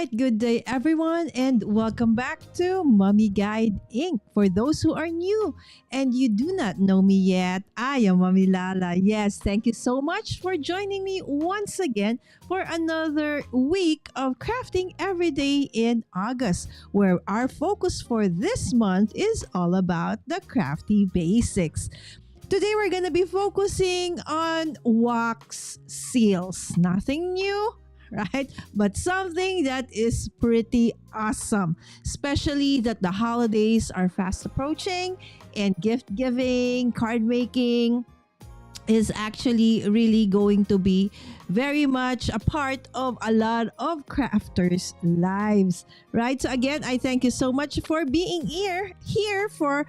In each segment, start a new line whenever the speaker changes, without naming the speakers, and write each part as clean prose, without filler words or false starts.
right, good day everyone, and welcome back to Mommy Guide Inc. For those who are new and you do not know me yet, I am Mommy Lala. Yes, thank you so much for joining me once again for another week of crafting every day in August, where our focus for this month is all about the crafty basics. Today we're going to be focusing on wax seals. Nothing new, right? But something that is pretty awesome, especially that the holidays are fast approaching and gift giving, card making is actually really going to be very much a part of a lot of crafters' lives, right? So again, I thank you so much for being here for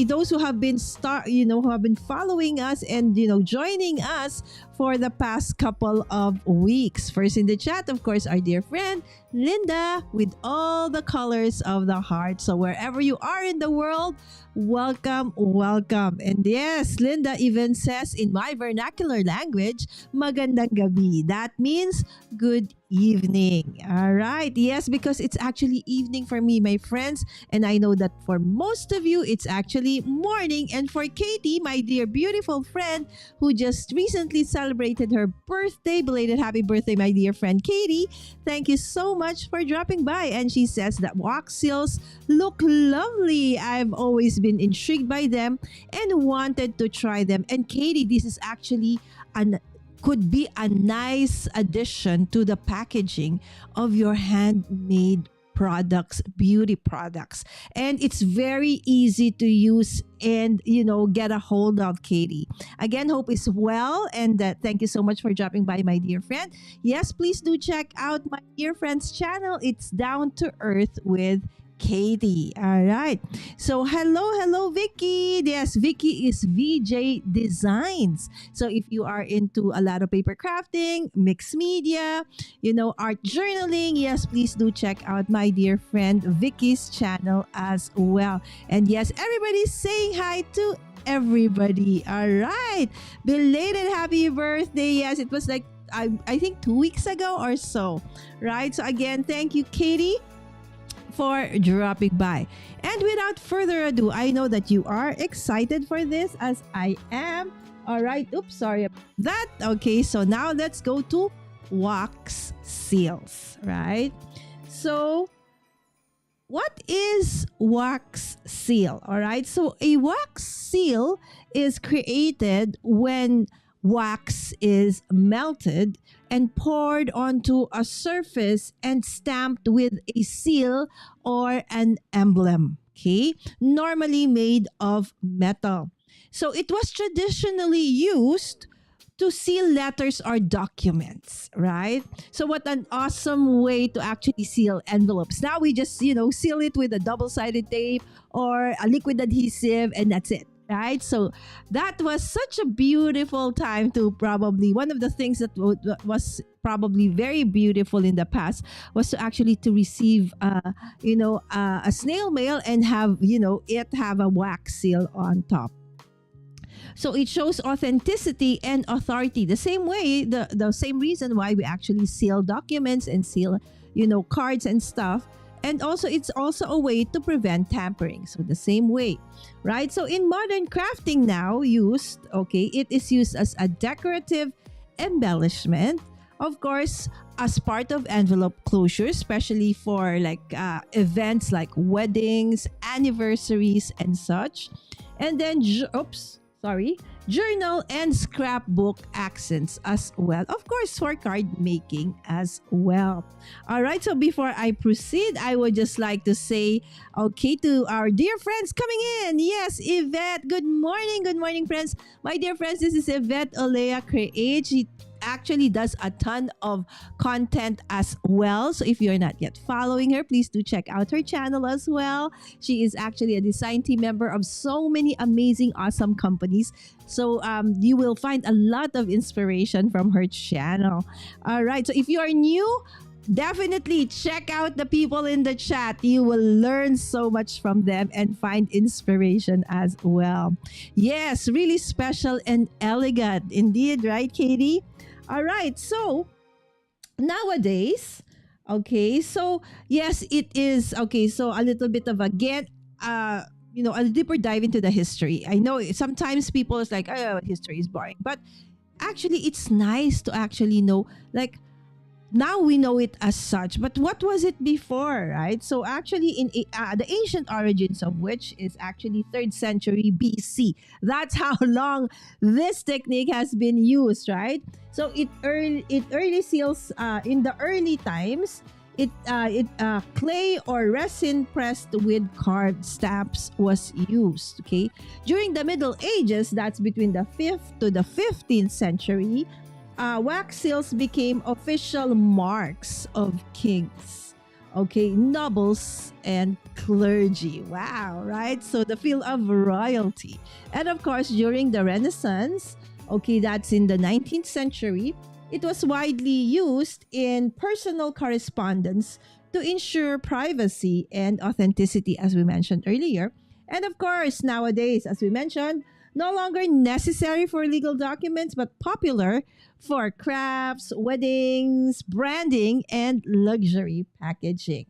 those who have been who have been following us and joining us for the past couple of weeks. First in the chat, of course, our dear friend Linda with all the colors of the heart. So wherever you are in the world, welcome, welcome. And yes, Linda even says in my vernacular language, magandang gabi. That means good evening. All right. Yes, because it's actually evening for me, my friends. And I know that for most of you, it's actually morning. And for Katie, my dear beautiful friend who just recently celebrated her birthday, belated happy birthday, my dear friend Katie. Thank you so much for dropping by. And she says that wax seals look lovely. I've always been intrigued by them and wanted to try them. And Katie, this is actually could be a nice addition to the packaging of your handmade products, beauty products. And it's very easy to use and, get a hold of, Katie. Again, hope is well. And thank you so much for dropping by, my dear friend. Yes, please do check out my dear friend's channel. It's Down to Earth with Katie. All right. So hello, Vicky. Yes, Vicky is VJ Designs. So if you are into a lot of paper crafting, mixed media, art journaling, yes, please do check out my dear friend Vicky's channel as well. And yes, everybody's saying hi to everybody. All right. Belated happy birthday. Yes, it was like I think 2 weeks ago or so. Right. So again, thank you, Katie, for dropping by. And without further ado, I know that you are excited for this as I am. All right. Oops, sorry about that. Okay, so now let's go to wax seals, right? So what is wax seal? All right. So a wax seal is created when wax is melted and poured onto a surface and stamped with a seal or an emblem, okay? Normally made of metal. So it was traditionally used to seal letters or documents, right? So what an awesome way to actually seal envelopes. Now we just, seal it with a double-sided tape or a liquid adhesive and that's it. Right, so that was such a beautiful time to probably one of the things that was probably very beautiful in the past was to actually to receive, a snail mail and have it have a wax seal on top. So it shows authenticity and authority. The same way, the same reason why we actually seal documents and seal, cards and stuff. And also, it's also a way to prevent tampering. So the same way, right? So in modern crafting now it is used as a decorative embellishment. Of course, as part of envelope closure, especially for events like weddings, anniversaries, and such. And then, journal and scrapbook accents as well. Of course, for card making as well. All right, so before I proceed, I would just like to say, to our dear friends coming in. Yes, Yvette, good morning, friends. My dear friends, this is Yvette Olea Create. She actually does a ton of content as well. So if you're not yet following her, please do check out her channel as well. She is actually a design team member of so many amazing, awesome companies. So you will find a lot of inspiration from her channel. All right. So if you are new, definitely check out the people in the chat. You will learn so much from them and find inspiration as well. Yes, really special and elegant indeed, right, Katie? All right. So nowadays, Okay, so yes, it is. Okay, so a little bit of again, a deeper dive into the history. I know sometimes people is like, oh, history is boring, but actually, it's nice to actually know, like, now we know it as such, but what was it before, right? So actually, the ancient origins of which is actually third century BC. That's how long this technique has been used, right? So it early seals in the early times. It clay or resin pressed with carved stamps was used. Okay, during the Middle Ages, that's between the 5th to the 15th century, wax seals became official marks of kings, okay, nobles, and clergy. Wow, right? So the feel of royalty. And of course, during the Renaissance, okay, that's in the 19th century, it was widely used in personal correspondence to ensure privacy and authenticity, as we mentioned earlier. And of course, nowadays, as we mentioned, no longer necessary for legal documents, but popular for crafts, weddings, branding, and luxury packaging.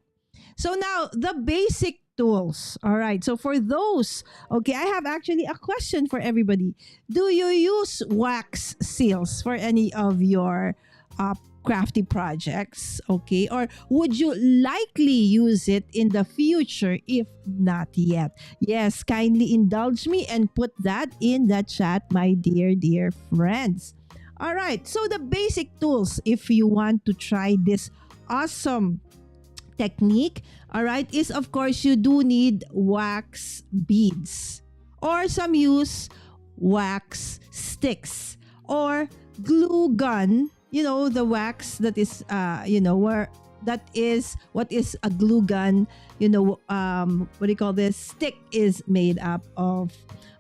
So now the basic tools. All right. So for those, okay, I have actually a question for everybody. Do you use wax seals for any of your uh, crafty projects? Okay. Or would you likely use it in the future if not yet? Yes, kindly indulge me and put that in the chat, my dear friends. All right. So the basic tools, if you want to try this awesome technique, all right, is of course you do need wax beads, or some use wax sticks or glue gun. You know, the wax that is, where that is what is a glue gun, what do you call this? Stick is made up of.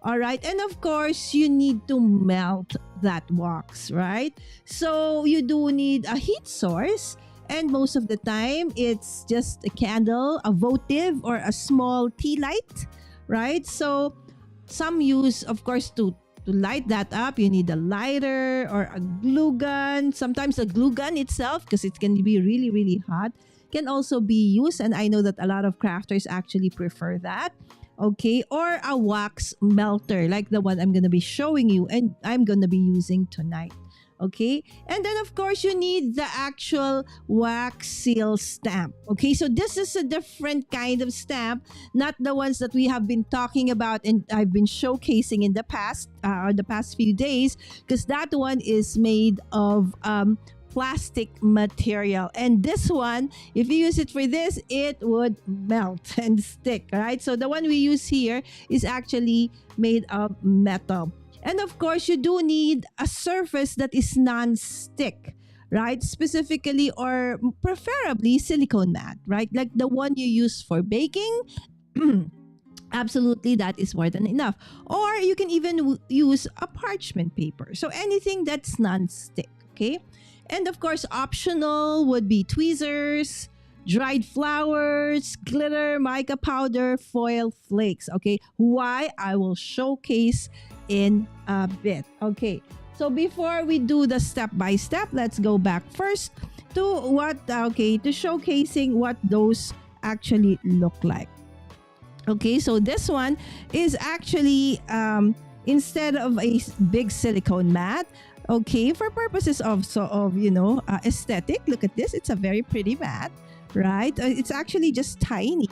All right. And of course, you need to melt that wax, right? So you do need a heat source. And most of the time, it's just a candle, a votive, or a small tea light, right? So some use, of course, to light that up, you need a lighter or a glue gun. Sometimes a glue gun itself, because it can be really hot, can also be used. And I know that a lot of crafters actually prefer that. Okay, or a wax melter like the one I'm going to be showing you and I'm going to be using tonight. Okay, and then of course you need the actual wax seal stamp. Okay, so this is a different kind of stamp, not the ones that we have been talking about and I've been showcasing in the past, or the past few days, because that one is made of plastic material, and this one, if you use it for this, it would melt and stick. All right, so the one we use here is actually made of metal. And of course, you do need a surface that is non-stick, right? Specifically or preferably silicone mat, right? Like the one you use for baking. Absolutely, that is more than enough. Or you can even use a parchment paper. So anything that's non-stick, okay? And of course, optional would be tweezers, dried flowers, glitter, mica powder, foil flakes. Okay, why? I will showcase in a bit. Okay, so before we do the step by step, let's go back first to to showcasing what those actually look like. Okay, so this one is actually instead of a big silicone mat. Okay, for purposes of aesthetic, look at this. It's a very pretty mat, right? It's actually just tiny,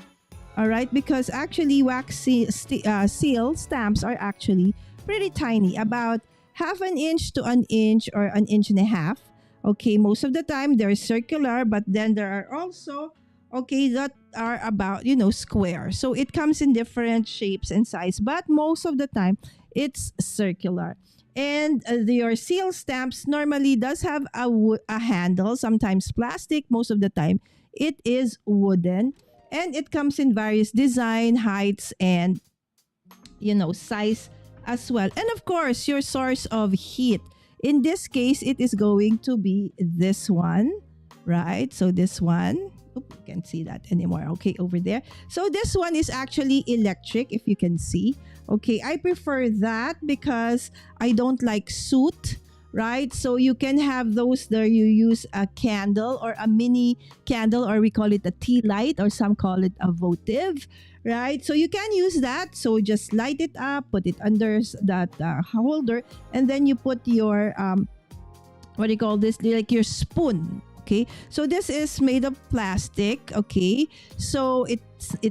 all right? Because actually wax seal stamps are actually pretty tiny, about half an inch to an inch or an inch and a half. Okay, most of the time they're circular, but then there are also, okay, that are about, square. So it comes in different shapes and size, but most of the time it's circular. And your seal stamps normally does have a handle, sometimes plastic, most of the time it is wooden. And it comes in various design, heights, and, size as well. And of course, your source of heat. In this case, it is going to be this one, right? So this one, you can't see that anymore. Okay, over there. So this one is actually electric, if you can see. Okay, I prefer that because I don't like soot, right? So you can have those there. You use a candle or a mini candle, or we call it a tea light, or some call it a votive, right? So you can use that. So just light it up, put it under that holder, and then you put your what do you call this? Like your spoon. Okay, so this is made of plastic. Okay, so it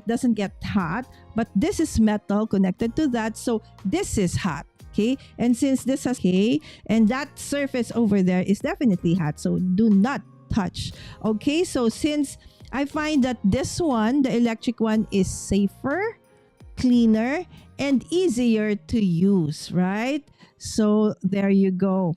doesn't get hot, but this is metal connected to that, so this is hot. Okay, and since this has okay, and that surface over there is definitely hot, so do not touch. Okay, so since I find that this one, the electric one, is safer, cleaner, and easier to use, right? So there you go.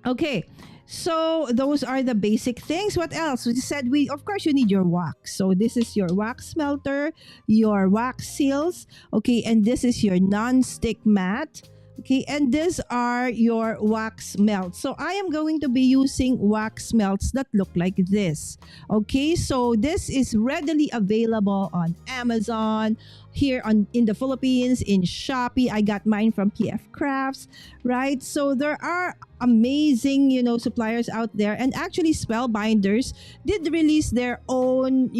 Okay, so those are the basic things. What else? We said of course you need your wax. So this is your wax melter, your wax seals, okay, and this is your non-stick mat. Okay, and these are your wax melts. So I am going to be using wax melts that look like this. Okay, so this is readily available on Amazon, here in the Philippines, in Shopee. I got mine from PF Crafts, right? So there are amazing, suppliers out there. And actually Spellbinders did release their own,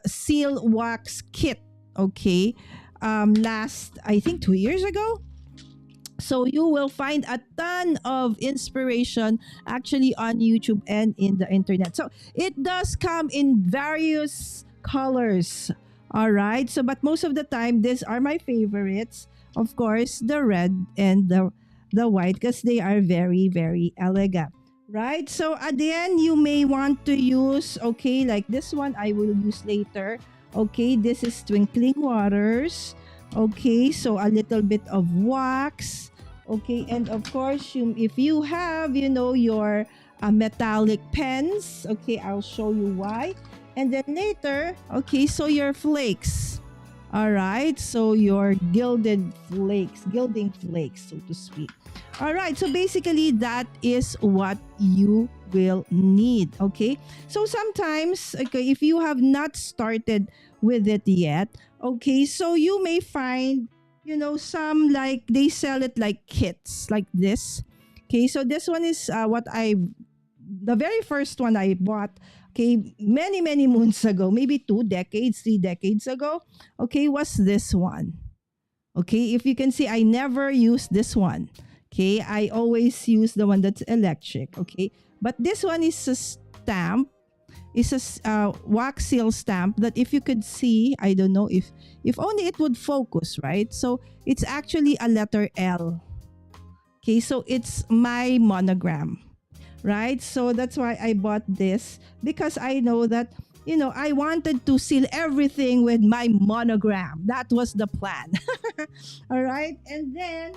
seal wax kit, okay? Last, I think 2 years ago. So you will find a ton of inspiration actually on YouTube and in the internet. So it does come in various colors. All right. So, but most of the time, these are my favorites. Of course, the red and the white, because they are very, very elegant. Right. So at the end, you may want to use, okay, like this one I will use later. Okay, this is Twinkling Waters. Okay, so a little bit of wax. Okay, and of course, if you have, your metallic pens, okay, I'll show you why. And then later, okay, so your flakes. All right, so your gilding flakes, so to speak. All right, so basically that is what you will need. Okay, so sometimes, okay, if you have not started with it yet, okay, so you may find, some like they sell it like kits like this. Okay, so this one is the very first one I bought, okay, many moons ago, maybe 2 decades, 3 decades ago, okay, was this one. Okay, if you can see, I never use this one. Okay, I always use the one that's electric. Okay, but this one is a stamp. It's a wax seal stamp that if you could see, I don't know if only it would focus, right? So it's actually a letter L. Okay, so it's my monogram, right? So that's why I bought this, because I know that, I wanted to seal everything with my monogram. That was the plan. All right, and then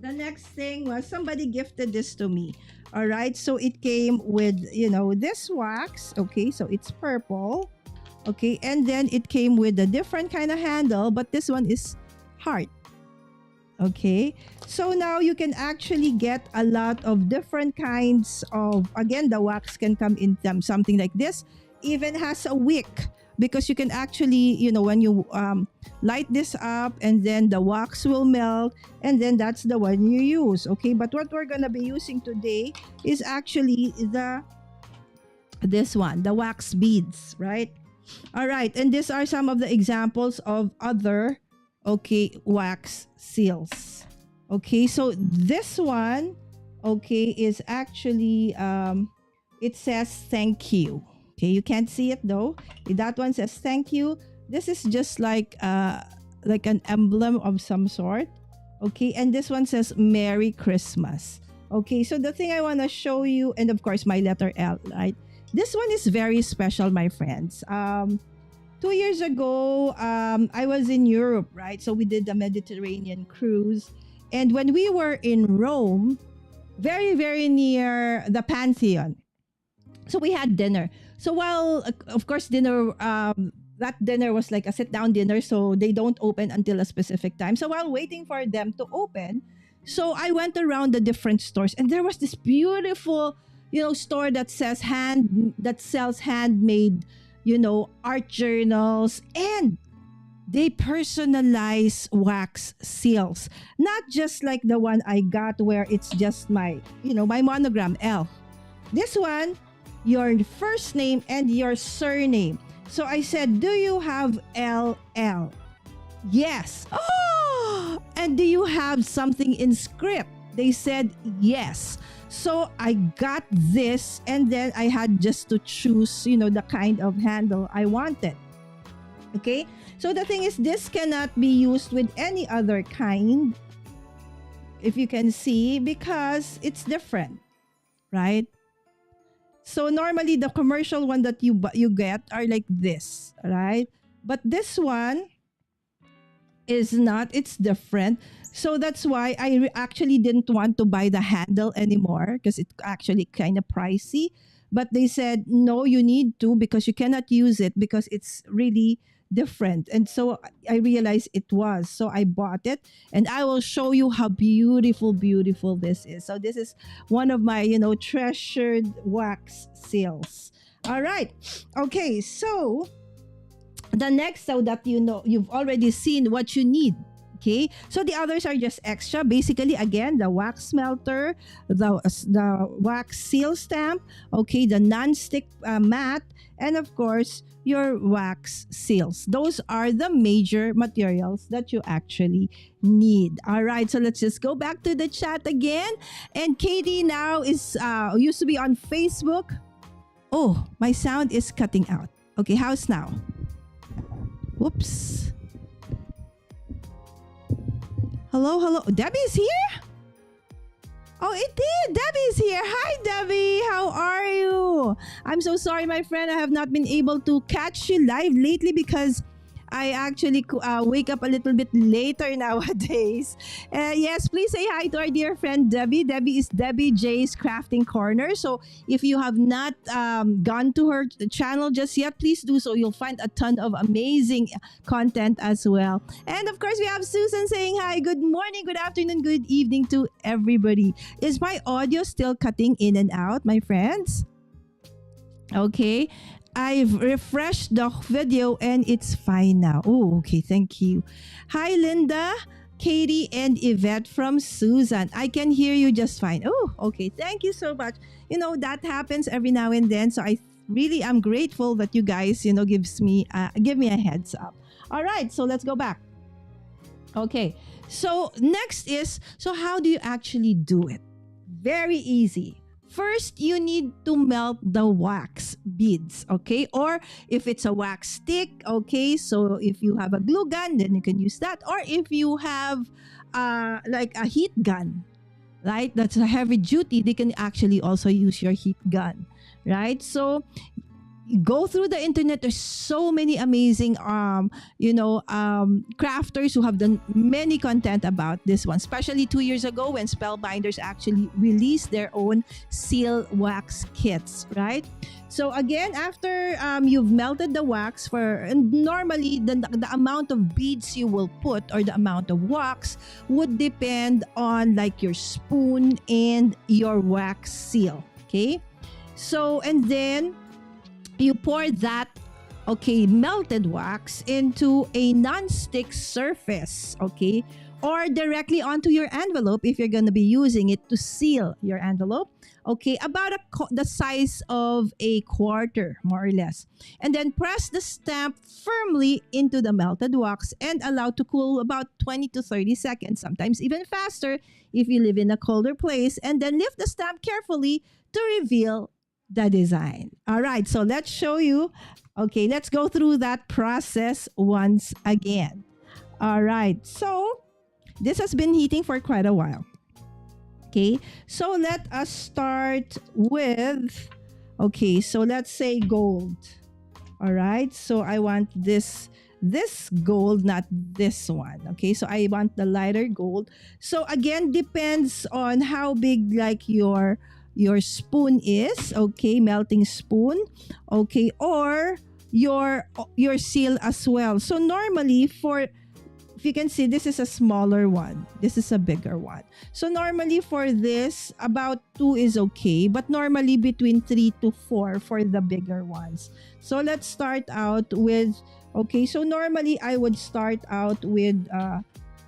the next thing was somebody gifted this to me. All right, so it came with, this wax. Okay, so it's purple. Okay, and then it came with a different kind of handle, but this one is heart. Okay, so now you can actually get a lot of different kinds of, again, the wax can come in something like this, even has a wick, because you can actually, when you light this up, and then the wax will melt, and then that's the one you use. Okay, but what we're gonna be using today is actually this one, the wax beads, right? All right, and these are some of the examples of other, okay, wax seals. Okay, so this one, okay, is actually it says thank you. Okay, you can't see it though. That one says thank you. This is just like an emblem of some sort. Okay, and this one says Merry Christmas. Okay, so the thing I want to show you, and of course my letter L, right? This one is very special, my friends. 2 years ago, I was in Europe, right? So we did the Mediterranean cruise. And when we were in Rome, very, very near the Pantheon, so we had dinner. So while, of course, that dinner was like a sit-down dinner, so they don't open until a specific time. So while waiting for them to open, so I went around the different stores, and there was this beautiful, store that sells handmade, art journals, and they personalize wax seals. Not just like the one I got where it's just my, my monogram, L. This one, your first name and your surname. So I said, do you have LL? Yes. Oh, and do you have something in script? They said yes. So I got this, and then I had just to choose, the kind of handle I wanted. Okay? So the thing is, this cannot be used with any other kind, if you can see, because it's different, right? So normally the commercial one that you get are like this, right? But this one is not. It's different. So that's why I actually didn't want to buy the handle anymore, because it's actually kind of pricey. But they said, no, you need to, because you cannot use it because it's really different. And so I realized it was. So I bought it, and I will show you how beautiful, beautiful this is. So this is one of my, treasured wax seals. All right. Okay. So the next, so that you've already seen what you need. Okay, so the others are just extra. Basically, again, the wax melter, the wax seal stamp, okay, the non-stick mat, and of course, your wax seals. Those are the major materials that you actually need. All right, so let's just go back to the chat again. And Katie now is used to be on Facebook. Oh, my sound is cutting out. Okay, how's now? Whoops. Hello. Debbie's here? Oh, it did. Debbie's here. Hi, Debbie. How are you? I'm so sorry, my friend. I have not been able to catch you live lately because I actually wake up a little bit later nowadays. Yes, please say hi to our dear friend Debbie. Debbie is Debbie J's Crafting Corner. So if you have not gone to her channel just yet, please do so. You'll find a ton of amazing content as well. And of course, we have Susan saying hi. Good morning, good afternoon, good evening to everybody. Is my audio still cutting in and out, my friends? Okay. I've refreshed the video and it's fine now. Oh, okay. Thank you. Hi, Linda, Katie, and Yvette from Susan. I can hear you just fine. Oh, okay. Thank you so much. That happens every now and then. So I really am grateful that you guys, give me a heads up. All right. So let's go back. Okay. So next is, so how do you actually do it? Very easy. First, you need to melt the wax beads, okay? Or if it's a wax stick, okay? So if you have a glue gun, then you can use that. Or if you have like a heat gun, right? That's a heavy duty. They can actually also use your heat gun, right? So go through the internet. There's so many amazing crafters who have done many content about this one, especially 2 years ago when Spellbinders actually released their own seal wax kits, right? So again, after you've melted the wax, and normally the amount of beads you will put or the amount of wax would depend on like your spoon and your wax seal, okay? So, and then you pour that, okay, melted wax into a non-stick surface, okay, or directly onto your envelope if you're going to be using it to seal your envelope, okay, about the size of a quarter, more or less. And then press the stamp firmly into the melted wax and allow to cool about 20 to 30 seconds, sometimes even faster if you live in a colder place, and then lift the stamp carefully to reveal the design. All right, so let's show you. Okay, let's go through that process once again. All right, so this has been heating for quite a while. Okay, so let us start with, okay, so let's say gold. All right, so I want this gold, not this one. Okay, so I want the lighter gold. So again, depends on how big like your spoon is, okay, melting spoon, okay, or your seal as well. So normally for if you can see, this is a smaller one. This is a bigger one. So normally for this, about 2 is okay. But normally between 3 to 4 for the bigger ones. So let's start out with, okay, so normally I would start out with,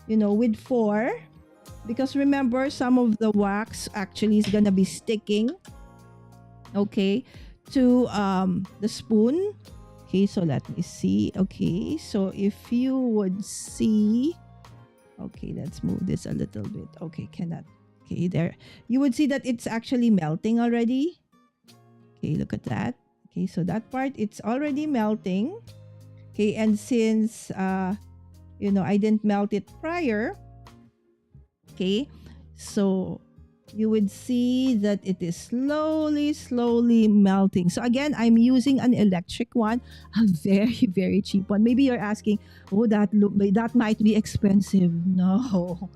with 4. Because remember, some of the wax actually is gonna be sticking, okay, to the spoon. Okay, so let me see. Okay, so if you would see, okay, let's move this a little bit. Okay, cannot. Okay, there. You would see that it's actually melting already. Okay, look at that. Okay, so that part, it's already melting. Okay, and since, I didn't melt it prior, okay, so you would see that it is slowly melting. So again, I'm using an electric one, a very, very cheap one. Maybe you're asking, oh, that might be expensive. No.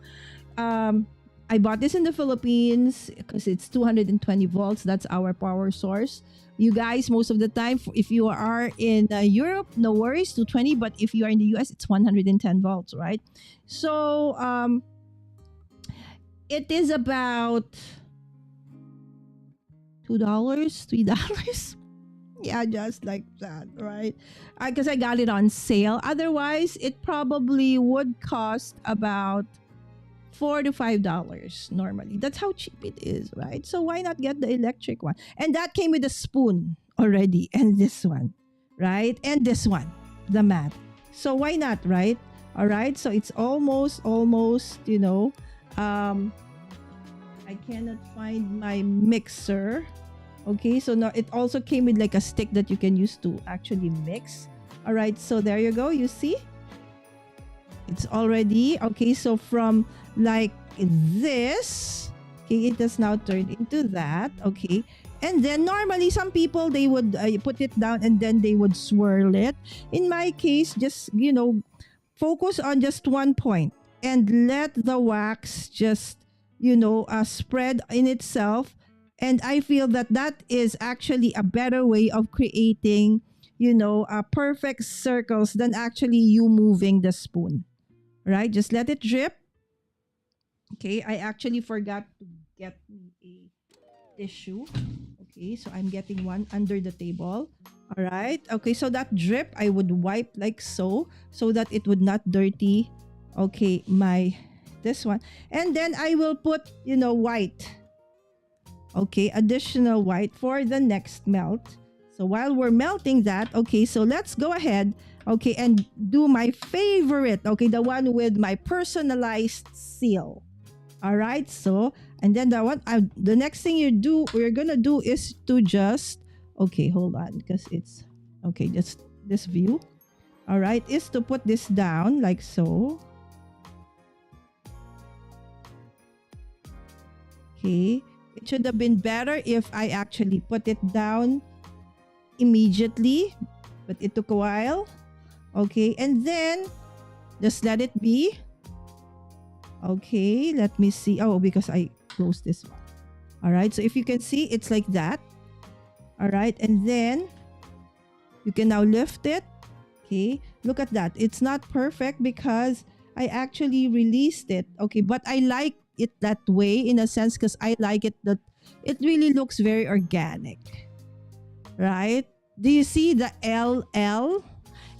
I bought this in the Philippines because it's 220 volts. That's our power source. You guys, most of the time, if you are in Europe, no worries, 220. But if you are in the US, it's 110 volts, right? So, it is about $2, $3. Yeah, just like that, right? Because I got it on sale. Otherwise, it probably would cost about $4 to $5 normally. That's how cheap it is, right? So why not get the electric one? And that came with a spoon already. And this one, right? And this one, the mat. So why not, right? All right. So it's almost, I cannot find my mixer. Okay, so now it also came with like a stick that you can use to actually mix. All right, so there you go. You see? It's already, okay, so from like this, okay, it has now turned into that, okay. And then normally some people, they would put it down and then they would swirl it. In my case, just, focus on just one point and let the wax just, spread in itself. And I feel that is actually a better way of creating, perfect circles than actually you moving the spoon, right? Just let it drip. Okay, I actually forgot to get me a tissue. Okay, so I'm getting one under the table. All right. Okay, so that drip, I would wipe like so that it would not dirty, okay, this one. And then I will put, white. Okay, additional white for the next melt. So while we're melting that, okay, so let's go ahead, okay, and do my favorite, okay, the one with my personalized seal. All right, so, and then the next thing we're gonna do is to just, okay, hold on, because it's, okay, just this view. All right, is to put this down like so. Okay, it should have been better if I actually put it down immediately, but it took a while. Okay, and then just let it be. Okay, let me see. Oh, because I closed this one. All right, so if you can see, it's like that. All right, and then you can now lift it. Okay, look at that. It's not perfect because I actually released it. Okay, but I like it that way in a sense because I like it that it really looks very organic, right? Do you see the LL?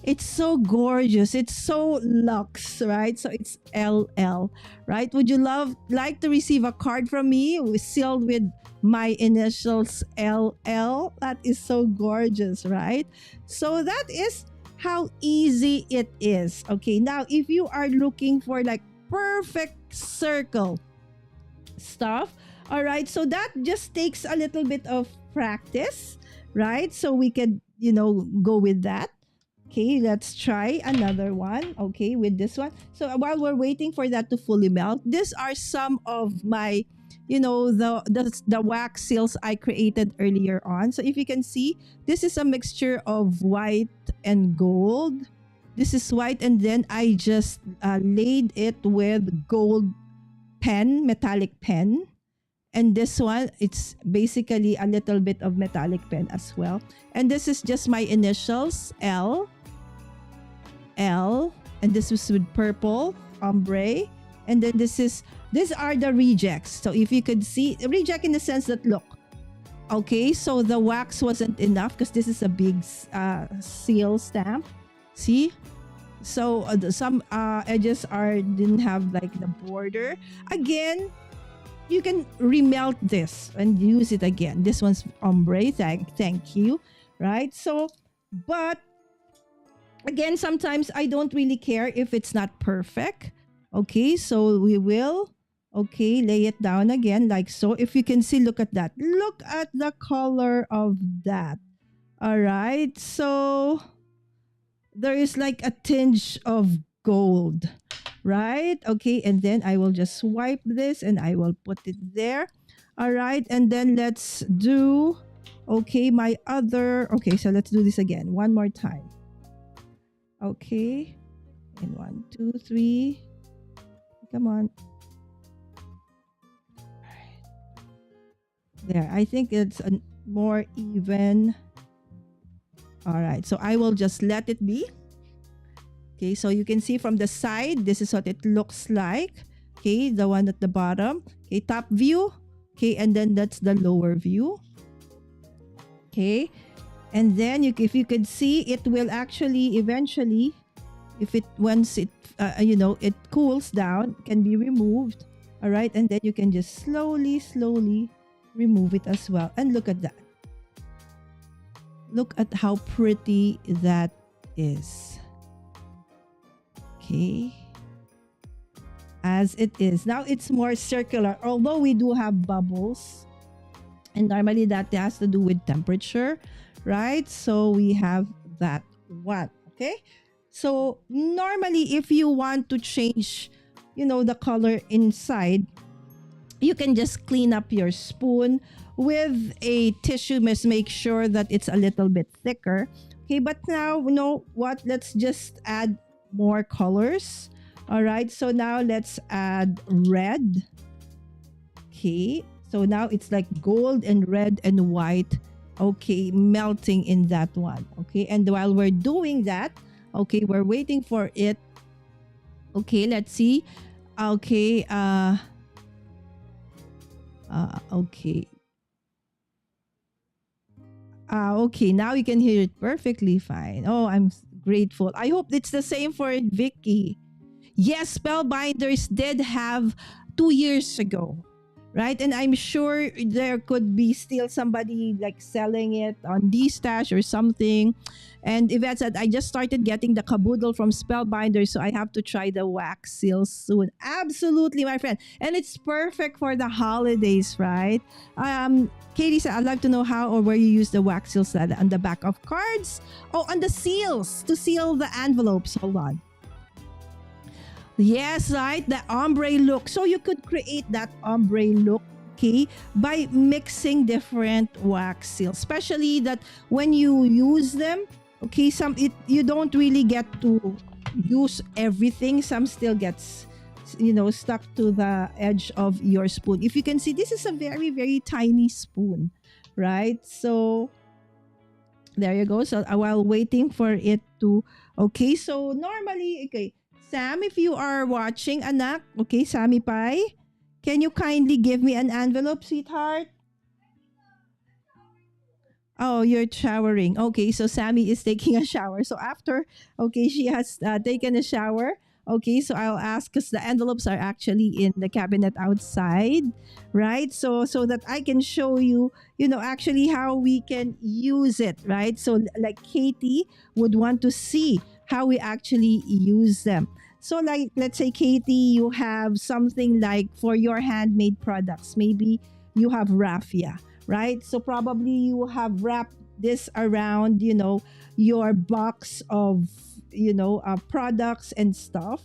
It's so gorgeous. It's so luxe, right? So it's LL, right? Would you like to receive a card from me sealed with my initials LL? That is so gorgeous, right? So that is how easy it is. Okay, now if you are looking for like perfect circle stuff, all right, so that just takes a little bit of practice, right? So we could, go with that. Okay, let's try another one, okay, with this one. So while we're waiting for that to fully melt, these are some of my, the wax seals I created earlier on. So if you can see, this is a mixture of white and gold. This is white, and then I just laid it with gold pen, metallic pen. And this one, it's basically a little bit of metallic pen as well. And this is just my initials, L, and this was with purple ombre, and then these are the rejects. So if you could see, reject in the sense that, look, okay, so the wax wasn't enough because this is a big seal stamp. See? So some edges didn't have like the border. Again, you can remelt this and use it again. This one's ombre. Thank you. Right? So, but again, sometimes I don't really care if it's not perfect. Okay, so we will, okay, lay it down again like so. If you can see, look at that. Look at the color of that. All right, so there is like a tinge of gold, right? Okay, and then I will just swipe this and I will put it there. All right, and then let's do, okay, okay, so let's do this again one more time. Okay, and 1, 2, 3. Come on. There, I think it's a more even. All right, so I will just let it be. Okay, so you can see from the side, this is what it looks like. Okay, the one at the bottom. Okay, top view. Okay, and then that's the lower view. Okay, and then if you could see, it will actually eventually, once it it cools down, can be removed. All right, and then you can just slowly remove it as well. And look at that. Look at how pretty that is. Okay, as it is now, it's more circular, although we do have bubbles, and normally that has to do with temperature, right? So we have that one. Okay, so normally if you want to change, the color inside, you can just clean up your spoon with a tissue. Must make sure that it's a little bit thicker. Okay, but now, what? Let's just add more colors. All right, so now let's add red. Okay, so now it's like gold and red and white. Okay, melting in that one. Okay, and while we're doing that, okay, we're waiting for it. Okay, let's see. Okay, okay. Okay, now you can hear it perfectly fine. Oh, I'm grateful. I hope it's the same for Vicky. Yes, Spellbinders did have 2 years ago, right? And I'm sure there could be still somebody like selling it on D-Stash or something. And Yvette said, I just started getting the caboodle from Spellbinders, so I have to try the wax seal soon. Absolutely, my friend. And it's perfect for the holidays, right? Katie said, I'd like to know how or where you use the wax seals on the back of cards. Oh, on the seals to seal the envelopes. Hold on. Yes, right, the ombre look. So you could create that ombre look, okay, by mixing different wax seals, especially that when you use them, okay, you don't really get to use everything. Some still gets, stuck to the edge of your spoon. If you can see, this is a very, very tiny spoon, right? So there you go. So while waiting for it to, okay, so normally, okay, Sam, if you are watching, anak, okay, Sammy Pai, can you kindly give me an envelope, sweetheart? Oh, you're showering. Okay, so Sammy is taking a shower. So after, okay, she has taken a shower. Okay, so I'll ask because the envelopes are actually in the cabinet outside, right? So that I can show you, actually how we can use it, right? So like Katie would want to see how we actually use them. So like, let's say, Katie, you have something like for your handmade products. Maybe you have raffia, right? So probably you have wrapped this around, your box of, products and stuff,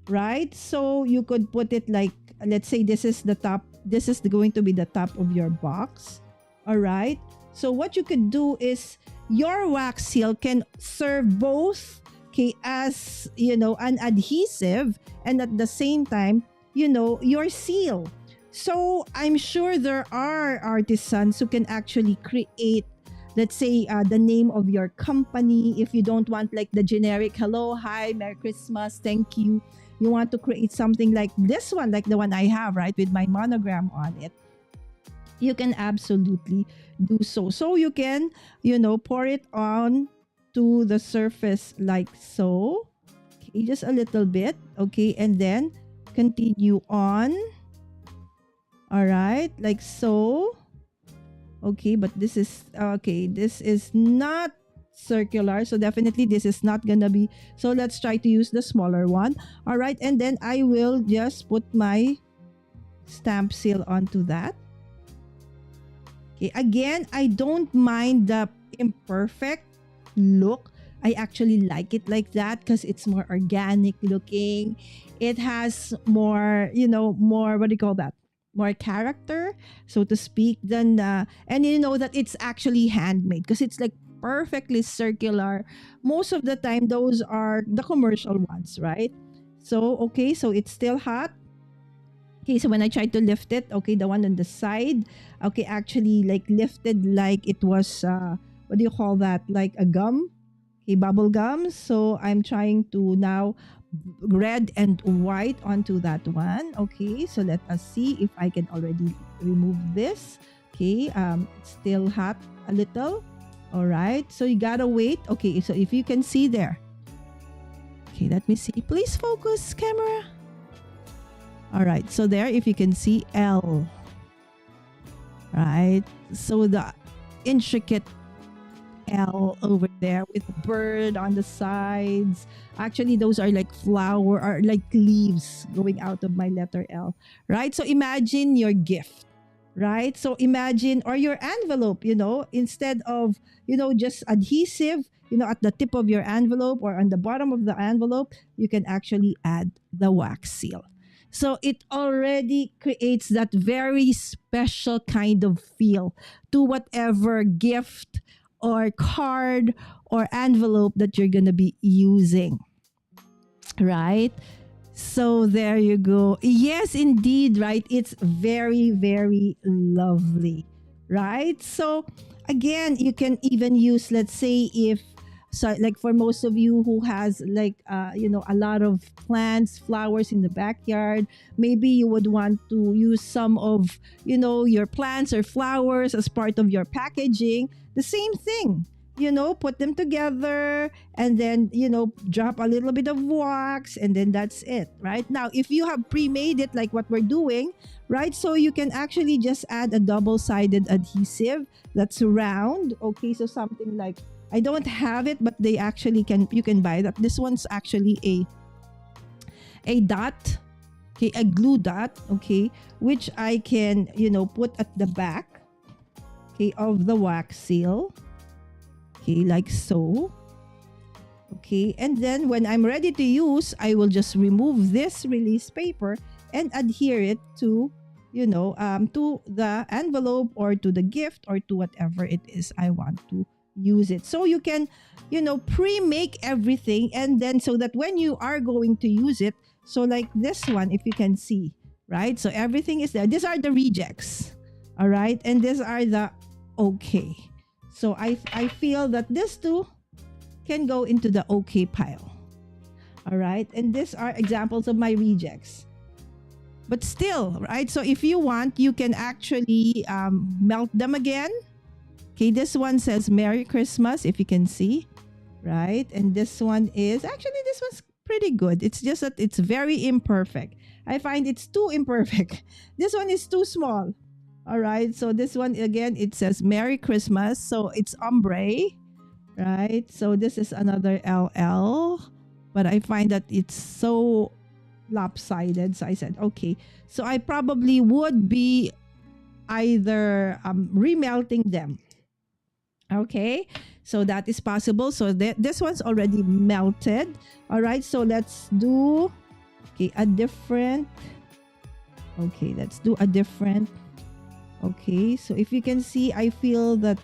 right? So you could put it like, let's say this is the top. This is going to be the top of your box. All right. So what you could do is your wax seal can serve both, okay, as, an adhesive, and at the same time, your seal. So I'm sure there are artisans who can actually create let's say the name of your company. If you don't want like the generic hello, hi, Merry Christmas, thank you. You want to create something like this one, like the one I have, right, with my monogram on it. You can absolutely do so. So you can, pour it on to the surface like so. Okay, just a little bit. Okay, and then continue on. All right, like so. Okay, but this is not circular, so definitely this is not gonna be. So let's try to use the smaller one. All right, and then I will just put my stamp seal onto that. Okay, again, I don't mind the imperfect look. I actually like it like that because it's more organic looking. It has more, more, what do you call that? More character, so to speak, than and you know that it's actually handmade because it's like perfectly circular. Most of the time, those are the commercial ones, right? So, okay, so it's still hot. Okay, so when I tried to lift it, okay, the one on the side, okay, actually like lifted like it was, what do you call that? Like a gum, okay, bubble gum. So I'm trying to now red and white onto that one. Okay, so let us see if I can already remove this. Okay, it's still hot a little. All right, so you gotta wait. Okay, so if you can see there. Okay, let me see. Please focus, camera. All right, so there, if you can see L. Right, so the intricate L over there with bird on the sides. Actually, those are like flower or like leaves going out of my letter L. Right, so imagine your gift. Right, so imagine, or your envelope, instead of, just adhesive, at the tip of your envelope or on the bottom of the envelope, you can actually add the wax seal. So it already creates that very special kind of feel to whatever gift or card or envelope that you're going to be using. Right? So there you go. Yes, indeed, right? It's very, very lovely. Right? So again, you can even use, let's say, if so like for most of you who has like a lot of plants, flowers in the backyard, maybe you would want to use some of your plants or flowers as part of your packaging. The same thing, put them together and then drop a little bit of wax and then that's it. Right, now if you have pre-made it like what we're doing, right, so you can actually just add a double-sided adhesive that's round. Okay, so something like, I don't have it, but they actually you can buy that. This one's actually a dot, okay, a glue dot, okay, which I can, put at the back, okay, of the wax seal, okay, like so. Okay, and then when I'm ready to use, I will just remove this release paper and adhere it to, to the envelope or to the gift or to whatever it is I want to use it. So you can, pre-make everything, and then so that when you are going to use it, so like this one, if you can see, right, so everything is there. These are the rejects, all right, and these are the okay. So I feel that this too can go into the okay pile. All right, and these are examples of my rejects. But still, right, so if you want, you can actually melt them again. Okay, this one says Merry Christmas, if you can see, right? And this one is, actually, this one's pretty good. It's just that it's very imperfect. I find it's too imperfect. This one is too small. All right, so this one, again, it says Merry Christmas. So it's ombre, right? So this is another LL, but I find that it's so lopsided. So I said, okay. So I probably would be either remelting them. Okay, so that is possible. So this one's already melted. All right, so let's do a different. Okay, let's do a different. Okay, so if you can see, I feel that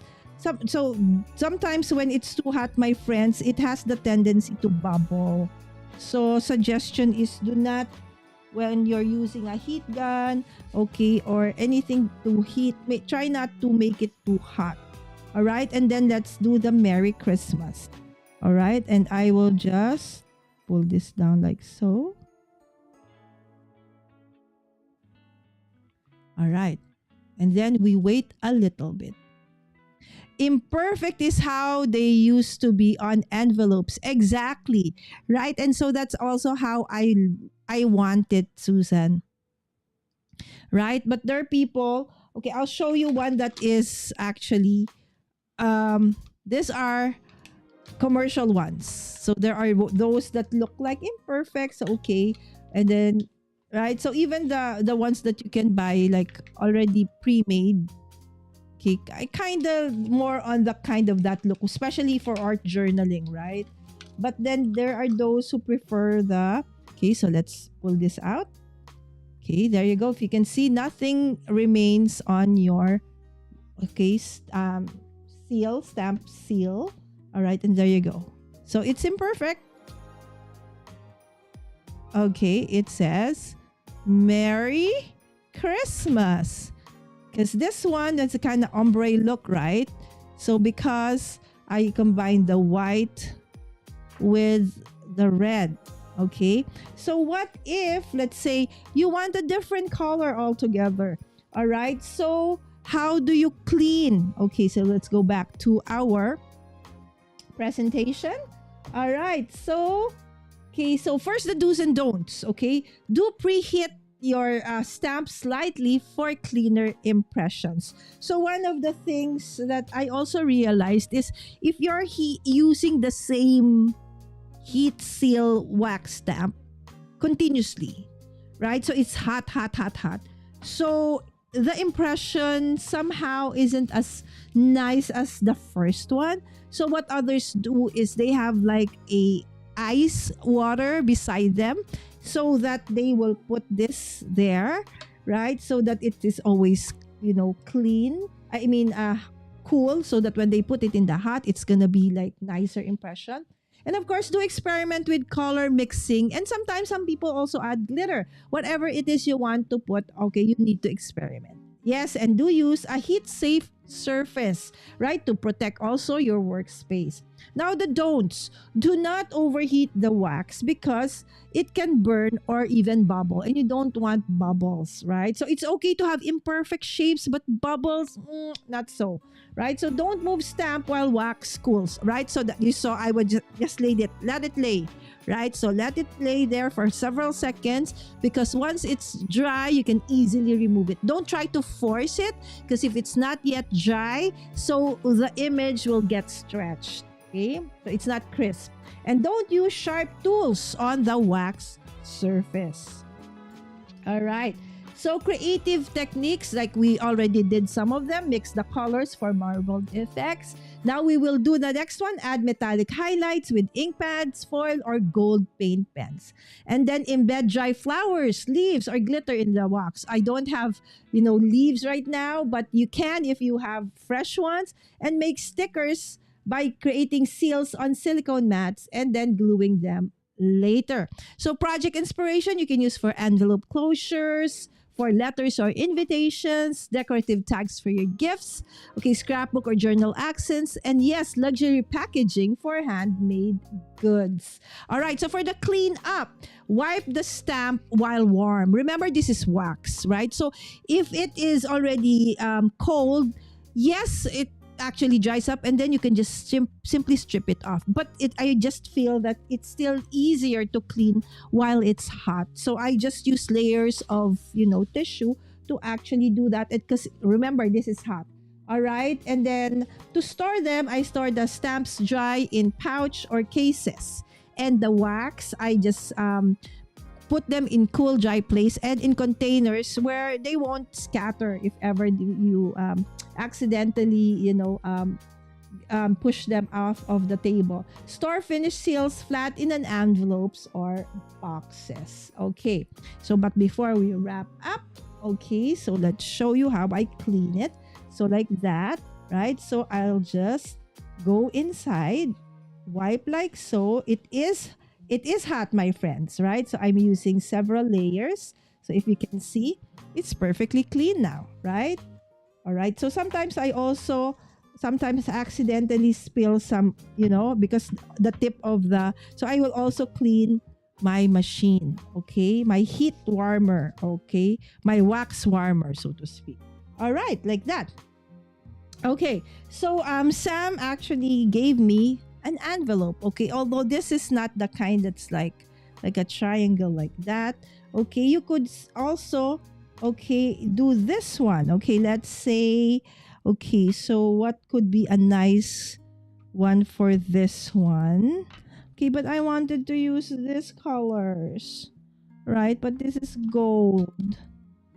sometimes when it's too hot, my friends, it has the tendency to bubble. So suggestion is, do not, when you're using a heat gun, okay, or anything to heat, try not to make it too hot. All right. And then let's do the Merry Christmas. All right. And I will just pull this down like so. All right. And then we wait a little bit. Imperfect is how they used to be on envelopes. Exactly. Right? And so that's also how I want it, Susan. Right? But there are people, okay, I'll show you one that is actually these are commercial ones. So there are those that look like imperfect, so okay. And then right, so even the ones that you can buy like already pre-made, okay, I kind of more on the kind of that look, especially for art journaling, right? But then there are those who prefer the, okay, so let's pull this out. Okay, there you go. If you can see, nothing remains on your, okay, seal, stamp seal. All right, and there you go. So it's imperfect. Okay, it says Merry Christmas. Because this one, that's a kind of ombre look, right? So because I combined the white with the red. Okay, so what if, let's say, you want a different color altogether? All right, so how do you clean? Okay, so let's go back to our presentation. All right, so okay, so first the do's and don'ts. Okay, do preheat your stamp slightly for cleaner impressions. So one of the things that I also realized is if you're using the same heat seal wax stamp continuously, right? So it's hot, hot, hot, hot. So the impression somehow isn't as nice as the first one. So what others do is they have like a ice water beside them so that they will put this there, right? So that it is always, clean. I mean, cool, so that when they put it in the hot, it's gonna be like nicer impression. And of course, do experiment with color mixing. And sometimes some people also add glitter. Whatever it is you want to put, okay, you need to experiment. Yes, and do use a heat-safe surface, right, to protect also your workspace. Now, the don'ts. Do not overheat the wax because it can burn or even bubble. And you don't want bubbles, right? So it's okay to have imperfect shapes, but bubbles, not so, right? So don't move stamp while wax cools, right? So that you saw, I would just let it lay, right? So let it lay there for several seconds because once it's dry, you can easily remove it. Don't try to force it because if it's not yet dry, so the image will get stretched. Okay, so it's not crisp. And don't use sharp tools on the wax surface. All right. So creative techniques, like we already did some of them, mix the colors for marbled effects. Now we will do the next one, add metallic highlights with ink pads, foil, or gold paint pens. And then embed dry flowers, leaves, or glitter in the wax. I don't have, leaves right now, but you can if you have fresh ones. And make stickers by creating seals on silicone mats and then gluing them later. So project inspiration you can use for envelope closures, for letters or invitations, decorative tags for your gifts, okay, scrapbook or journal accents, and yes, luxury packaging for handmade goods. All right, so for the clean up, wipe the stamp while warm. Remember, this is wax, right? So if it is already cold, yes, it actually dries up and then you can just simply strip it off, but I just feel that it's still easier to clean while it's hot, so I just use layers of tissue to actually do that, because remember, this is hot. All right, and then to store them, I store the stamps dry in pouch or cases, and the wax I just put them in cool, dry place and in containers where they won't scatter if ever you accidentally, push them off of the table. Store finished seals flat in an envelopes or boxes. Okay, so but before we wrap up, okay, so let's show you how I clean it. So like that, right? So I'll just go inside, wipe like so. It is hot, my friends, right? So I'm using several layers. So if you can see, it's perfectly clean now, right? All right. So sometimes I also sometimes accidentally spill some, because the tip of the, so I will also clean my machine, okay? My heat warmer, okay? My wax warmer, so to speak. All right, like that. Okay, so Sam actually gave me an envelope, okay? Although this is not the kind that's like a triangle like that. Okay, you could also, okay, do this one. Okay, let's say, okay, so what could be a nice one for this one? Okay, but I wanted to use these colors, right? But this is gold.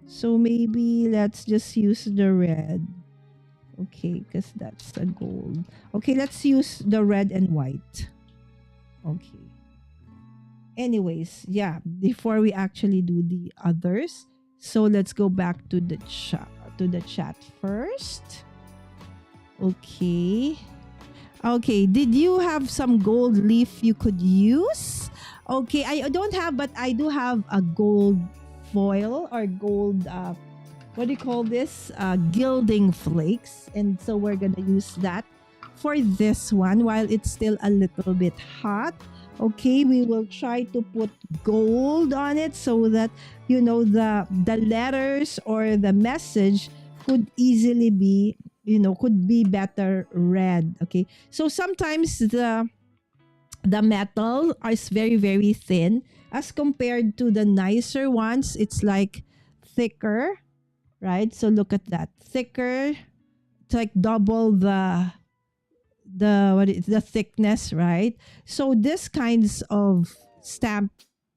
So maybe let's just use the red. Okay, because that's a gold. Okay, let's use the red and white. Okay. Anyways, yeah, before we actually do the others, so let's go back to the chat first. Okay. Okay, did you have some gold leaf you could use? Okay, I don't have, but I do have a gold foil or gold what do you call this? Gilding flakes. And so we're gonna use that for this one while it's still a little bit hot. Okay, we will try to put gold on it so that the letters or the message could easily be, could be better read. Okay, so sometimes the metal is very very thin as compared to the nicer ones. It's like thicker, right? So look at that, thicker. It's like double the thickness, right? So this kinds of stamp,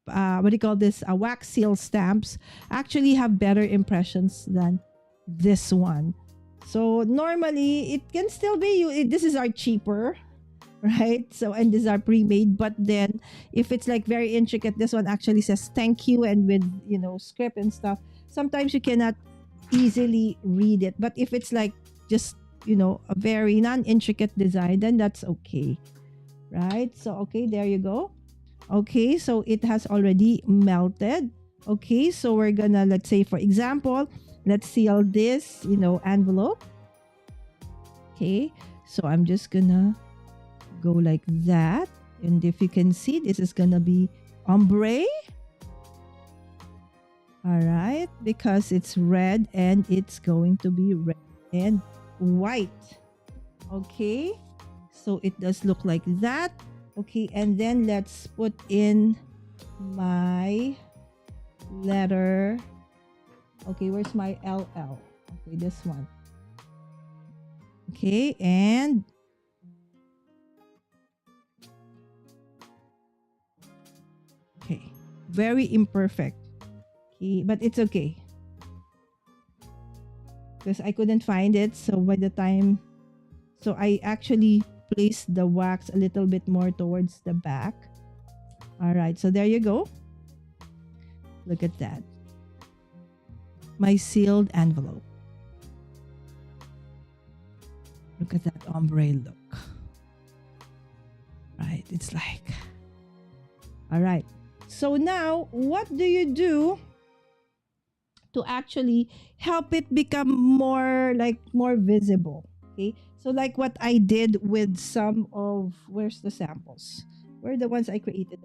what do you call this? Wax seal stamps actually have better impressions than this one. So normally it can still be this is our cheaper, right? So and these are pre-made, but then if it's like very intricate, this one actually says thank you and with script and stuff. Sometimes you cannot easily read it, but if it's like just a very non-intricate design, then that's okay, right? So okay, there you go. Okay, so it has already melted. Okay, so we're gonna, let's say for example, let's seal this envelope. Okay, so I'm just gonna go like that, and if you can see, this is gonna be ombre. All right, because it's red and it's going to be red and white. Okay, so it does look like that. Okay, and then let's put in my letter. Okay, where's my LL? Okay, this one. Okay, and okay, very imperfect. Okay, but it's okay because I couldn't find it. So by the time, so I actually placed the wax a little bit more towards the back. All right, so there you go. Look at that. My sealed envelope. Look at that ombre look. Right, it's like, all right. So now what do you do to actually help it become more visible? Okay, so like what I did with some of, where's the samples, where are the ones I created?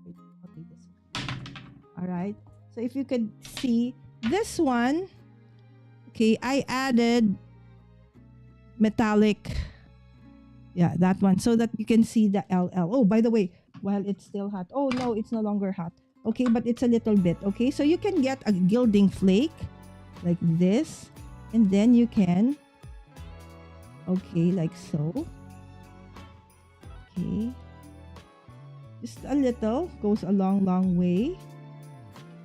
Okay, this one. All right, so if you could see this one, okay, I added metallic, yeah, that one, so that you can see the LL. Oh, by the way, while it's still hot, oh no, it's no longer hot. Okay, but it's a little bit. Okay, so you can get a gilding flake like this, and then you can, okay, like so. Okay, just a little goes a long way.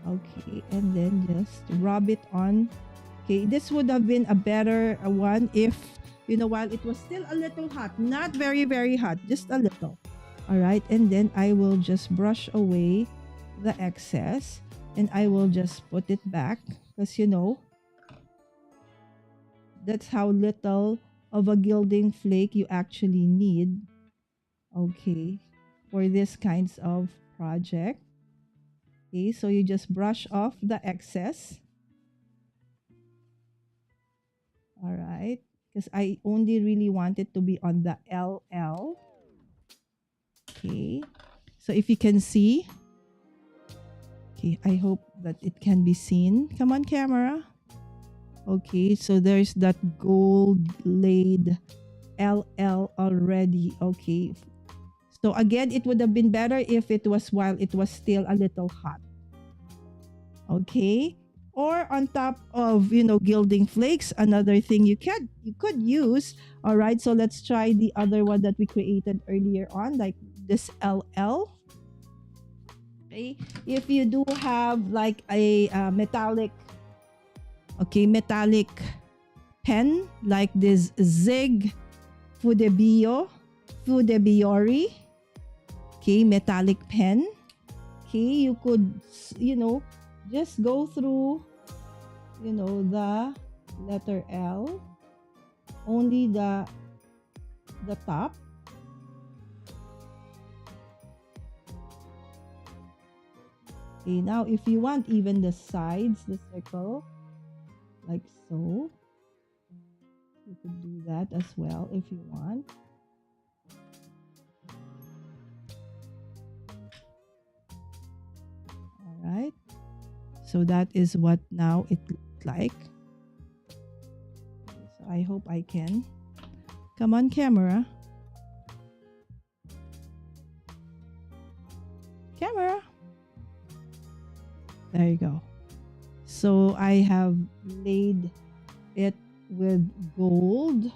Okay, and then just rub it on. Okay, this would have been a better one if while it was still a little hot, not very very hot, just a little. All right, and then I will just brush away the excess, and I will just put it back because that's how little of a gilding flake you actually need, okay, for this kinds of project. Okay, so you just brush off the excess. All right, because I only really want it to be on the LL. Okay, so if you can see, okay, I hope that it can be seen. Come on, camera. Okay, so there's that gold laid LL already. Okay, so again, it would have been better if it was while it was still a little hot. Okay, or on top of, you know, gilding flakes, another thing you could use. All right, so let's try the other one that we created earlier on, like this LL. Okay, if you do have like a metallic pen like this Zig Fudebiori, okay, metallic pen. Okay, you could, you know, just go through, you know, the letter L, only the top. Okay, now if you want even the sides, the circle, like so, you could do that as well if you want. All right, so that is what now it looks like. So I hope I can. Come on, camera. Camera. There you go. So I have laid it with gold.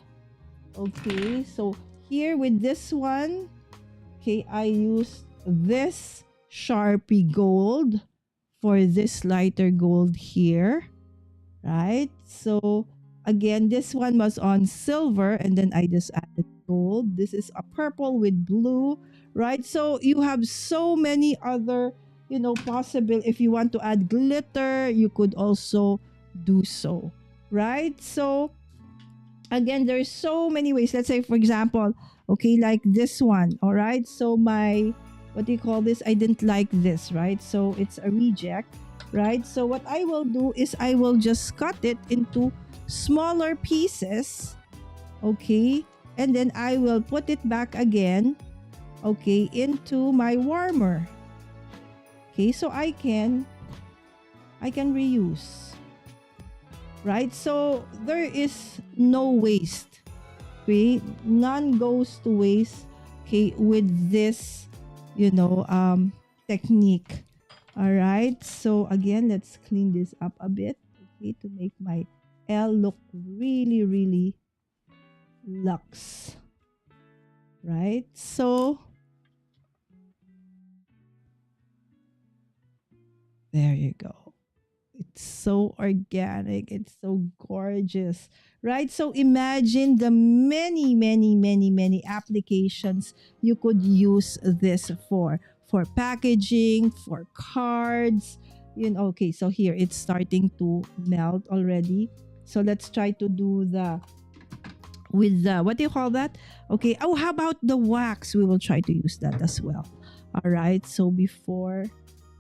Okay, so here with this one, okay, I used this Sharpie gold for this lighter gold here, right? So again, this one was on silver and then I just added gold. This is a purple with blue, right? So you have so many other, you know, possible. If you want to add glitter, you could also do so, right? So again, there's so many ways. Let's say, for example, okay, like this one. All right, so my, what do you call this? I didn't like this, right? So it's a reject, right? So what I will do is I will just cut it into smaller pieces, okay, and then I will put it back again, okay, into my warmer. Okay, so I can reuse, right? So there is no waste, okay? None goes to waste, okay, with this, you know, technique. All right, so again, let's clean this up a bit, okay, to make my L look really, really luxe, right? So there you go. It's so organic. It's so gorgeous, right? So imagine the many, many, many, many applications you could use this for packaging, for cards. You know, okay, so here it's starting to melt already. So let's try to do the, with the, what do you call that? Okay. Oh, how about the wax? We will try to use that as well. All right. So before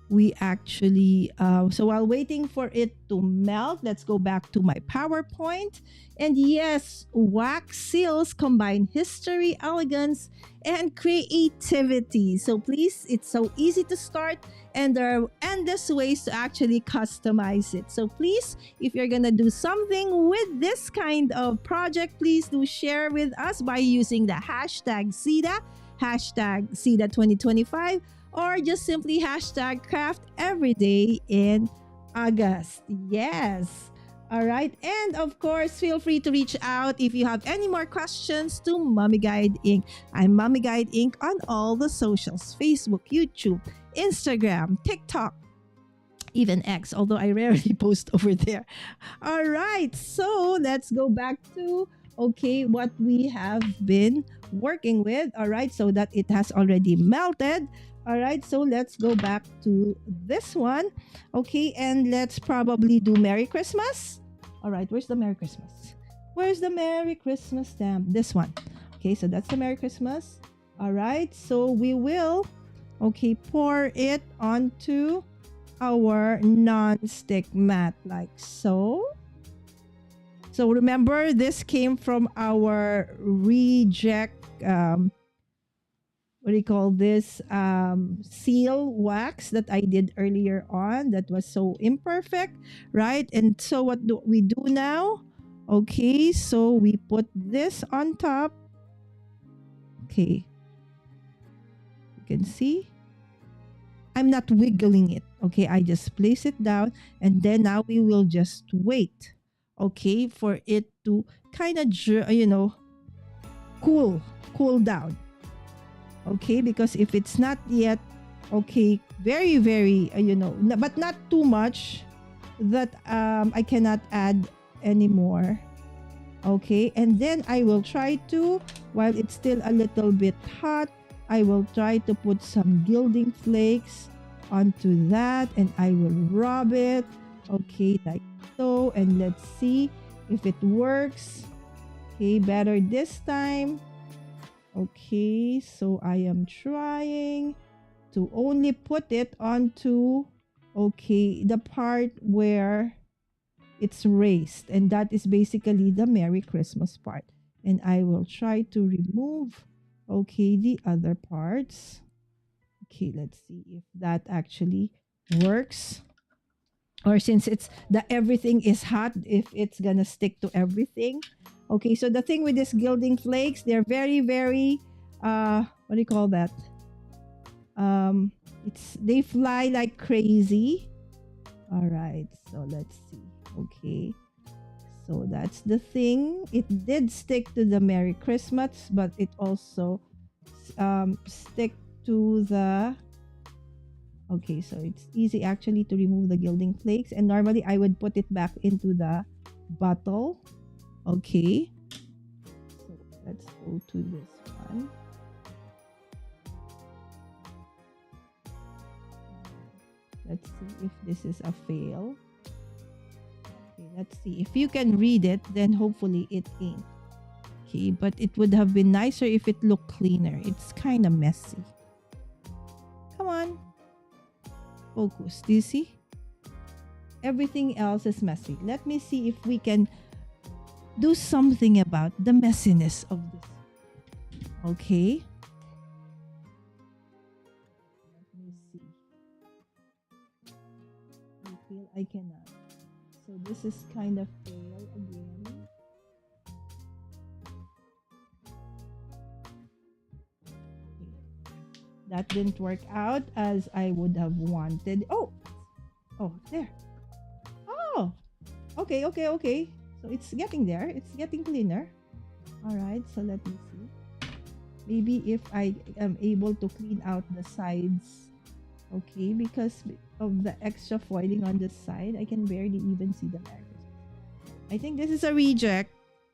we actually so while waiting for it to melt, let's go back to my PowerPoint. And yes, wax seals combine history, elegance, and creativity. So please, it's so easy to start and there are endless ways to actually customize it. So please, if you're gonna do something with this kind of project, please do share with us by using the hashtag CEDA, hashtag CEDA 2025, or just simply hashtag craft every day in August. Yes. All right. And of course, feel free to reach out if you have any more questions to Mommy Guide Inc. I'm Mommy Guide Inc. on all the socials: Facebook, YouTube, Instagram, TikTok, even X, although I rarely post over there. All right. So let's go back to, okay, what we have been working with. All right. So that it has already melted. All right, so let's go back to this one. Okay, and let's probably do Merry Christmas. All right, where's the Merry Christmas? Where's the Merry Christmas stamp? This one. Okay, so that's the Merry Christmas. All right, so we will, okay, pour it onto our non-stick mat like so. So remember, this came from our reject, what do you call this? Seal wax that I did earlier on. That was so imperfect, right? And so what do we do now? Okay, so we put this on top. Okay. You can see. I'm not wiggling it. Okay, I just place it down, and then now we will just wait. Okay, for it to kind of, cool down. Okay, because if it's not yet, okay, very, very, but not too much that I cannot add anymore. Okay, and then I will try to, while it's still a little bit hot, I will try to put some gilding flakes onto that, and I will rub it, okay, like so, and let's see if it works. Okay, better this time. Okay, so I am trying to only put it onto, okay, the part where it's raised, and that is basically the Merry Christmas part. And I will try to remove, okay, the other parts. Okay, let's see if that actually works. Or since it's everything is hot, if it's gonna stick to everything. Okay, so the thing with these gilding flakes, they're very, very what do you call that? They fly like crazy. All right, so let's see. Okay, so that's the thing. It did stick to the Merry Christmas, but it also stick to the, okay, so it's easy actually to remove the gilding flakes, and normally I would put it back into the bottle. Okay, so let's go to this one. Let's see if this is a fail. Okay, let's see. If you can read it, then hopefully it ain't. Okay, but it would have been nicer if it looked cleaner. It's kind of messy. Come on. Focus. Do you see? Everything else is messy. Let me see if we can do something about the messiness of this. Okay. Let me see. I feel I cannot. So this is kind of fail again. That didn't work out as I would have wanted. Oh, there. Oh, okay. So it's getting there. It's getting cleaner. All right, so let me see. Maybe if I am able to clean out the sides. Okay, because of the extra foiling on the side, I can barely even see the markers. I think this is a reject.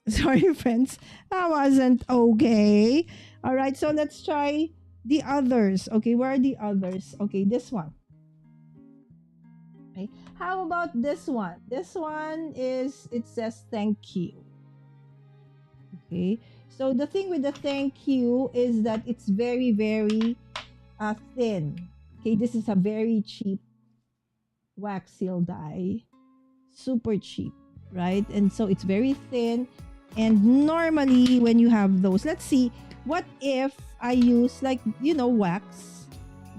Sorry, friends. That wasn't okay. All right, so let's try the others. Okay, where are the others? Okay, this one. Okay, how about this one? This one is, it says thank you. Okay, so the thing with the thank you is that it's very, very thin. Okay, this is a very cheap wax seal dye. Super cheap, right? And so it's very thin. And normally when you have those, let's see, what if I use like, wax?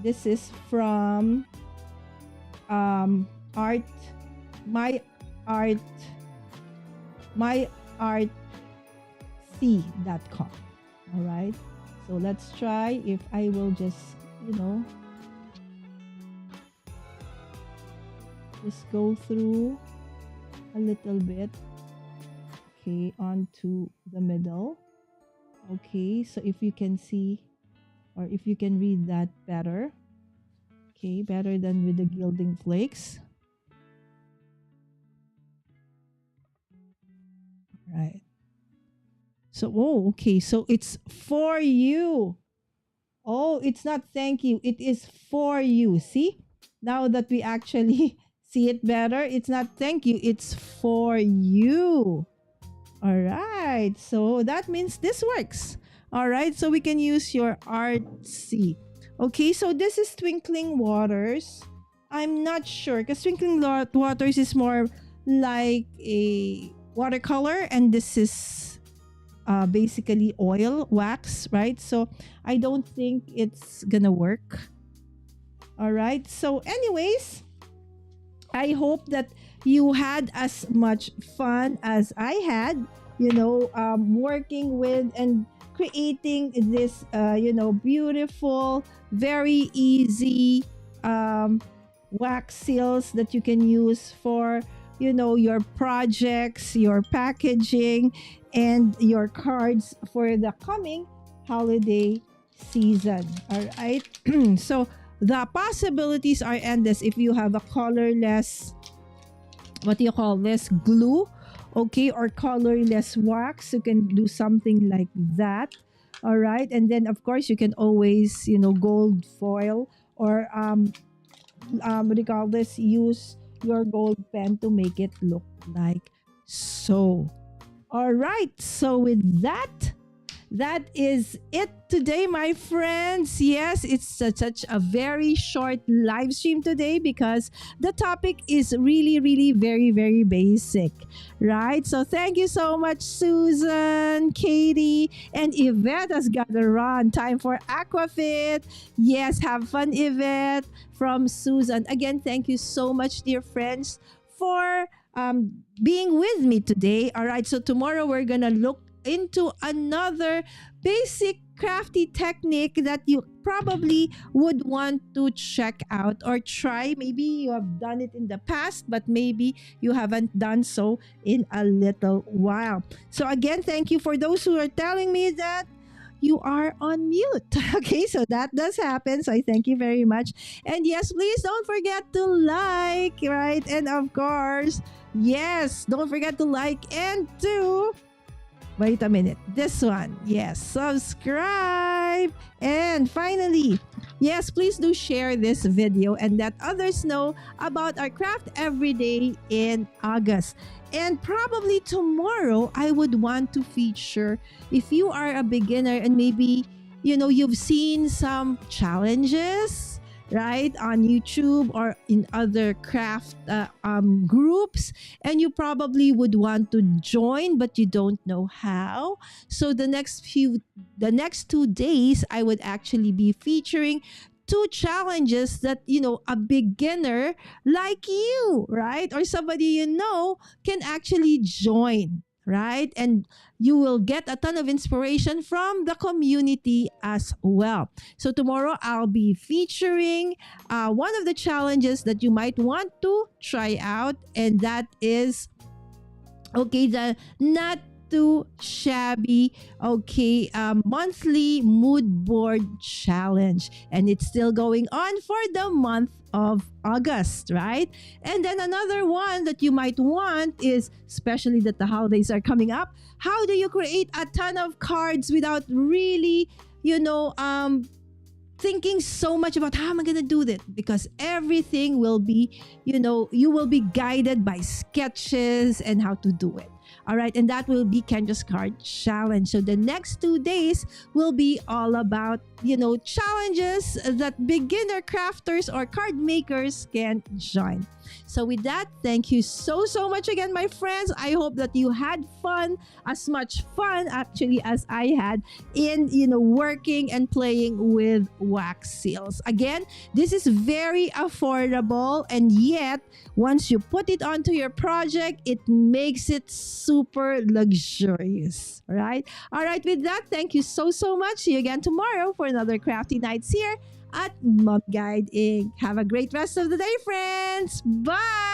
This is from myartc.com. All right, so let's try if I will just just go through a little bit, okay, onto the middle. Okay, so if you can see or if you can read that better, okay, better than with the gilding flakes. Right. So, okay, so it's for you. Oh, it's not thank you, it is for you. See, now that we actually see it better, it's not thank you, it's for you. All right, so that means this works. All right, so we can use your artsy. Okay, so this is Twinkling Waters. I'm not sure because Twinkling Waters is more like a watercolor, and this is basically oil wax, right? So I don't think it's gonna work. All right. So, anyways, I hope that you had as much fun as I had, working with and creating this, beautiful, very easy wax seals that you can use for, your projects, your packaging, and your cards for the coming holiday season. All right. So, the possibilities are endless if you have a colorless, what do you call this, glue, okay, or colorless wax. You can do something like that. All right. And then, of course, you can always, gold foil or what do you call this, use your gold pen to make it look like so. All right. So with that is it today, my friends. Yes, it's such a very short live stream today because the topic is really, really very, very basic, right? So thank you so much, Susan, Katie, and Yvette has got to run. Time for Aquafit. Yes, have fun, Yvette, from Susan. Again, thank you so much, dear friends, for being with me today. All right, so tomorrow we're gonna look into another basic crafty technique that you probably would want to check out or try. Maybe you have done it in the past, but maybe you haven't done so in a little while. So again, thank you for those who are telling me that you are on mute. Okay, so that does happen. So I thank you very much. And yes, please don't forget to like, right? And of course, yes, don't forget to like and to wait a minute. This one. Yes. Subscribe. And finally, yes, please do share this video and let others know about our craft every day in August. And probably tomorrow, I would want to feature, if you are a beginner and maybe, you've seen some challenges, right, on YouTube or in other craft groups, and you probably would want to join but you don't know how. So the next 2 days I would actually be featuring 2 challenges that a beginner like you, right, or somebody can actually join, right? And you will get a ton of inspiration from the community as well. So tomorrow I'll be featuring one of the challenges that you might want to try out, and that is, okay, the not too shabby, okay, monthly mood board challenge, and it's still going on for the month of August, right? And then another one that you might want is, especially that the holidays are coming up, how do you create a ton of cards without really, thinking so much about how am I going to do that? Because everything will be, you will be guided by sketches and how to do it. All right, and that will be Kendra's Card Challenge. So the next 2 days will be all about, challenges that beginner crafters or card makers can join. So with that, thank you so much again, my friends. I hope that you had fun, as much fun actually as I had in, working and playing with wax seals. Again, this is very affordable, and yet once you put it onto your project, it makes it super luxurious, right? All right, with that, thank you so much. See you again tomorrow for another Crafty Nights here at Mom Guide Inc. Have a great rest of the day, friends. Bye!